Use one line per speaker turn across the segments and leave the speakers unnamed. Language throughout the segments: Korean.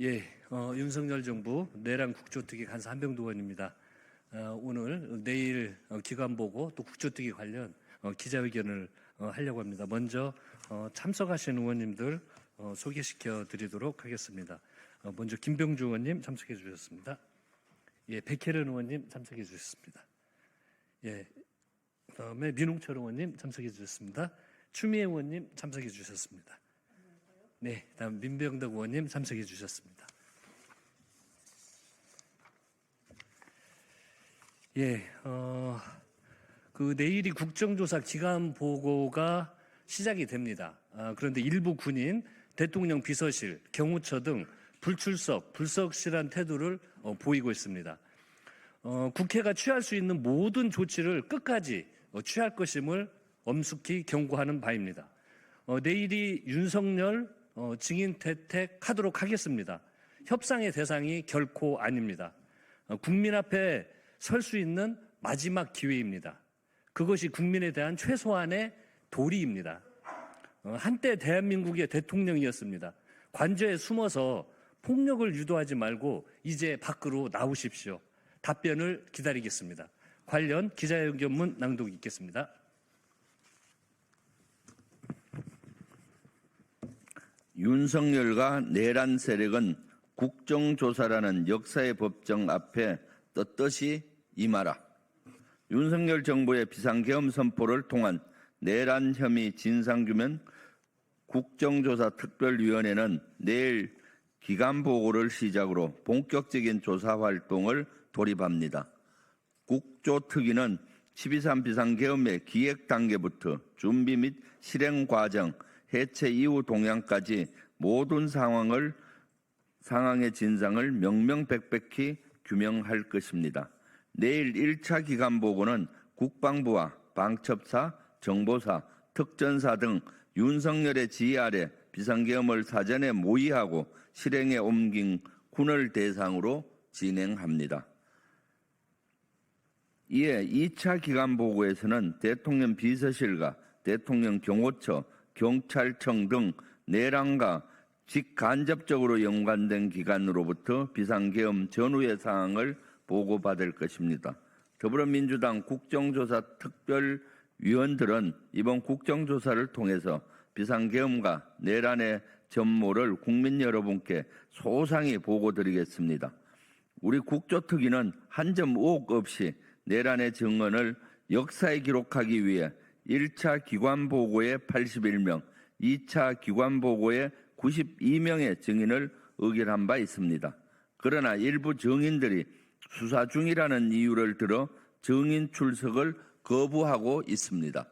예, 윤석열 정부 내란 국조특위 간사 한병두 의원입니다. 오늘 내일 기관보고 또 국조특위 관련 기자회견을 하려고 합니다. 먼저 참석하신 의원님들 소개시켜 드리도록 하겠습니다. 먼저 김병주 의원님 참석해 주셨습니다. 예, 백혜련 의원님 참석해 주셨습니다. 예, 그다음에 민홍철 의원님 참석해 주셨습니다. 추미애 의원님 참석해 주셨습니다. 네, 다음 민병덕 의원님 참석해 주셨습니다. 예, 내일이 국정조사 기간 보고가 시작이 됩니다. 그런데 일부 군인, 대통령 비서실, 경호처 등 불석실한 태도를 보이고 있습니다. 국회가 취할 수 있는 모든 조치를 끝까지 취할 것임을 엄숙히 경고하는 바입니다. 내일이 윤석열 증인 채택하도록 하겠습니다. 협상의 대상이 결코 아닙니다. 국민 앞에 설 수 있는 마지막 기회입니다. 그것이 국민에 대한 최소한의 도리입니다. 한때 대한민국의 대통령이었습니다. 관저에 숨어서 폭력을 유도하지 말고 이제 밖으로 나오십시오. 답변을 기다리겠습니다. 관련 기자회견문 낭독 있겠습니다.
윤석열과 내란 세력은 국정조사라는 역사의 법정 앞에 떳떳이 임하라. 윤석열 정부의 비상계엄 선포를 통한 내란 혐의 진상규명 국정조사 특별위원회는 내일 기간보고를 시작으로 본격적인 조사 활동을 돌입합니다. 국조특위는 12.3 비상계엄의 기획 단계부터 준비 및 실행 과정, 해체 이후 동향까지 모든 상황의 진상을 명명백백히 규명할 것입니다. 내일 1차 기간보고는 국방부와 방첩사, 정보사, 특전사 등 윤석열의 지휘 아래 비상계엄을 사전에 모의하고 실행에 옮긴 군을 대상으로 진행합니다. 이에 2차 기간보고에서는 대통령 비서실과 대통령 경호처, 경찰청 등 내란과 직간접적으로 연관된 기관으로부터 비상계엄 전후의 상황을 보고받을 것입니다. 더불어민주당 국정조사 특별위원들은 이번 국정조사를 통해서 비상계엄과 내란의 전모를 국민 여러분께 소상히 보고드리겠습니다. 우리 국조특위는 한 점 의혹 없이 내란의 증언을 역사에 기록하기 위해 1차 기관보고에 81명, 2차 기관보고에 92명의 증인을 의결한 바 있습니다. 그러나 일부 증인들이 수사 중이라는 이유를 들어 증인 출석을 거부하고 있습니다.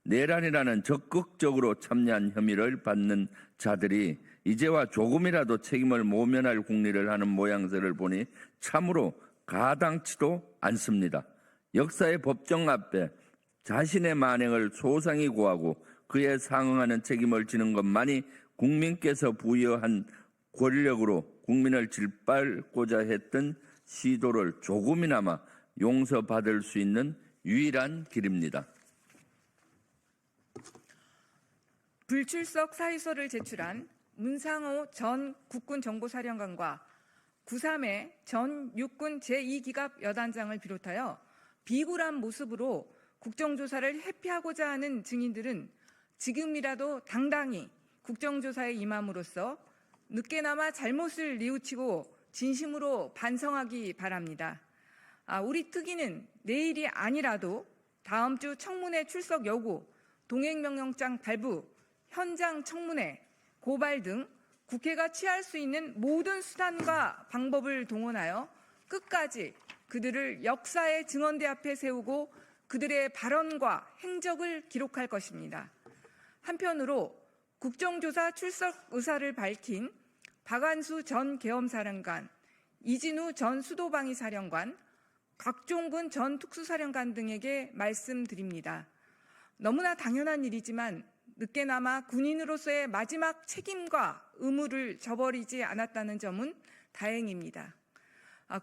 내란이라는 적극적으로 참여한 혐의를 받는 자들이 이제와 조금이라도 책임을 모면할 궁리를 하는 모양새를 보니 참으로 가당치도 않습니다. 역사의 법정 앞에 자신의 만행을 소상히 고하고 그에 상응하는 책임을 지는 것만이 국민께서 부여한 권력으로 국민을 짓밟고자 했던 시도를 조금이나마 용서받을 수 있는 유일한 길입니다.
불출석 사의서를 제출한 문상호 전 국군정보사령관과 9.3의 전 육군 제2기갑 여단장을 비롯하여 비굴한 모습으로 국정조사를 회피하고자 하는 증인들은 지금이라도 당당히 국정조사에 임함으로써 늦게나마 잘못을 뉘우치고 진심으로 반성하기 바랍니다. 우리 특위는 내일이 아니라도 다음 주 청문회 출석 여부, 동행명령장 발부, 현장 청문회, 고발 등 국회가 취할 수 있는 모든 수단과 방법을 동원하여 끝까지 그들을 역사의 증언대 앞에 세우고 그들의 발언과 행적을 기록할 것입니다. 한편으로 국정조사 출석 의사를 밝힌 박안수 전 계엄사령관, 이진우 전 수도방위사령관, 곽종근 전 특수사령관 등에게 말씀드립니다. 너무나 당연한 일이지만 늦게나마 군인으로서의 마지막 책임과 의무를 저버리지 않았다는 점은 다행입니다.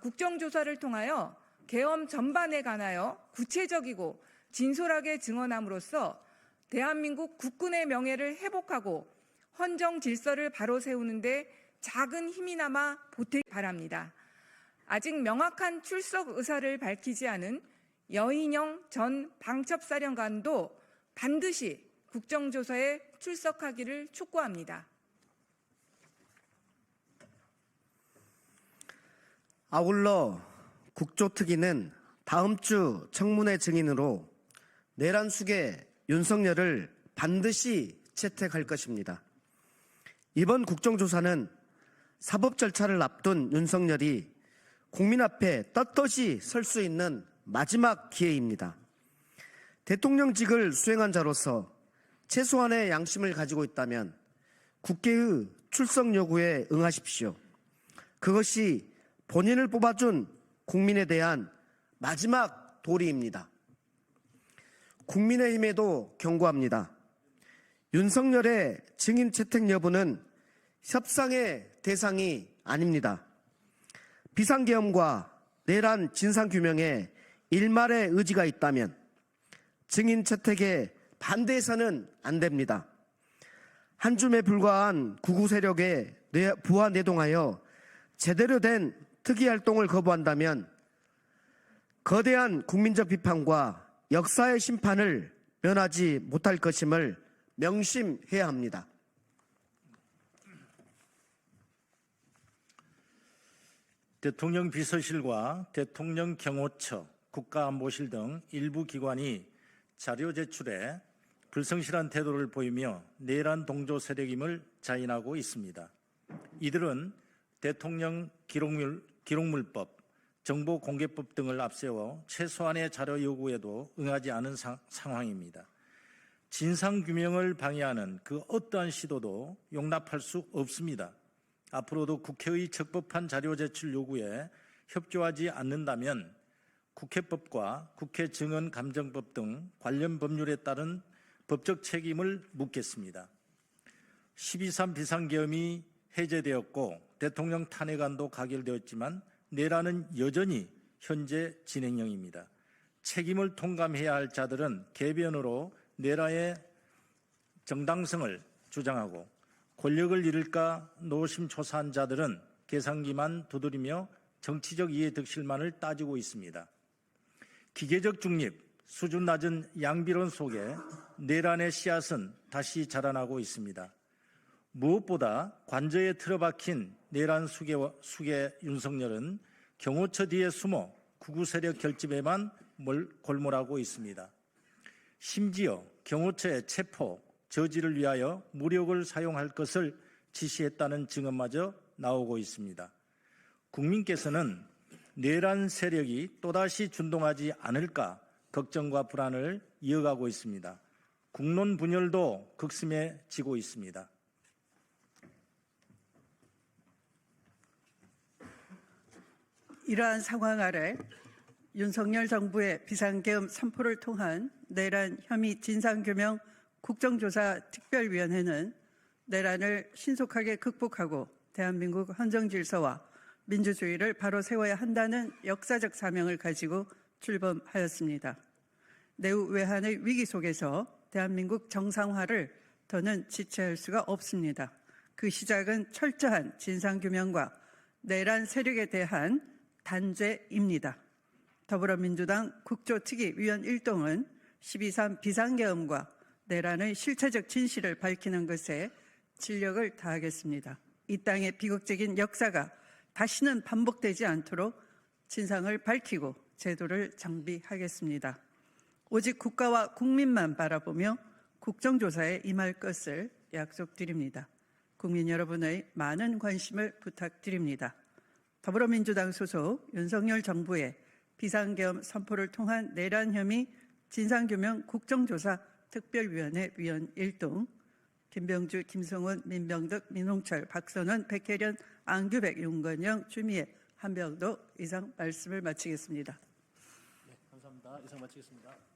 국정조사를 통하여 계엄 전반에 관하여 구체적이고 진솔하게 증언함으로써 대한민국 국군의 명예를 회복하고 헌정 질서를 바로 세우는 데 작은 힘이나마 보태기 바랍니다. 아직 명확한 출석 의사를 밝히지 않은 여인영 전 방첩사령관도 반드시 국정조사에 출석하기를 촉구합니다.
아울러 국조특위는 다음 주 청문회 증인으로 내란 수계 윤석열을 반드시 채택할 것입니다. 이번 국정조사는 사법 절차를 앞둔 윤석열이 국민 앞에 떳떳이 설 수 있는 마지막 기회입니다. 대통령직을 수행한 자로서 최소한의 양심을 가지고 있다면 국회의 출석 요구에 응하십시오. 그것이 본인을 뽑아준 국민에 대한 마지막 도리입니다. 국민의힘에도 경고합니다. 윤석열의 증인 채택 여부는 협상의 대상이 아닙니다. 비상계엄과 내란 진상규명에 일말의 의지가 있다면 증인 채택에 반대해서는 안 됩니다. 한 줌에 불과한 구구 세력에 부하 내동하여 제대로 된 특위활동을 거부한다면 거대한 국민적 비판과 역사의 심판을 면하지 못할 것임을 명심해야 합니다.
대통령 비서실과 대통령 경호처, 국가안보실 등 일부 기관이 자료 제출에 불성실한 태도를 보이며 내란 동조 세력임을 자인하고 있습니다. 이들은 대통령 기록물법, 정보공개법 등을 앞세워 최소한의 자료 요구에도 응하지 않은 상황입니다. 진상규명을 방해하는 그 어떠한 시도도 용납할 수 없습니다. 앞으로도 국회의 적법한 자료 제출 요구에 협조하지 않는다면 국회법과 국회 증언감정법 등 관련 법률에 따른 법적 책임을 묻겠습니다. 12.3 비상계엄이 해제되었고 대통령 탄핵안도 가결되었지만 내란은 여전히 현재 진행형입니다. 책임을 통감해야 할 자들은 개변으로 내란의 정당성을 주장하고 권력을 잃을까 노심초사한 자들은 계산기만 두드리며 정치적 이해득실만을 따지고 있습니다. 기계적 중립, 수준 낮은 양비론 속에 내란의 씨앗은 다시 자라나고 있습니다. 무엇보다 관저에 틀어박힌 내란 수계 윤석열은 경호처 뒤에 숨어 구구 세력 결집에만 골몰하고 있습니다. 심지어 경호처의 체포, 저지를 위하여 무력을 사용할 것을 지시했다는 증언마저 나오고 있습니다. 국민께서는 내란 세력이 또다시 준동하지 않을까 걱정과 불안을 이어가고 있습니다. 국론 분열도 극심해지고 있습니다.
이러한 상황 아래 윤석열 정부의 비상계엄 선포를 통한 내란 혐의 진상규명 국정조사 특별위원회는 내란을 신속하게 극복하고 대한민국 헌정질서와 민주주의를 바로 세워야 한다는 역사적 사명을 가지고 출범하였습니다. 내후외환의 위기 속에서 대한민국 정상화를 더는 지체할 수가 없습니다. 그 시작은 철저한 진상규명과 내란 세력에 대한 단죄입니다. 더불어민주당 국조특위위원 1동은 12.3 비상계엄과 내란의 실체적 진실을 밝히는 것에 진력을 다하겠습니다. 이 땅의 비극적인 역사가 다시는 반복되지 않도록 진상을 밝히고 제도를 정비하겠습니다. 오직 국가와 국민만 바라보며 국정조사에 임할 것을 약속드립니다. 국민 여러분의 많은 관심을 부탁드립니다. 더불어민주당 소속 윤석열 정부의 비상계엄 선포를 통한 내란 혐의 진상규명 국정조사 특별위원회 위원 1동, 김병주, 김성훈, 민병덕, 민홍철, 박선원, 백혜련, 안규백, 윤건영, 추미애, 한병도 이상 말씀을 마치겠습니다.
네, 감사합니다. 이상 마치겠습니다.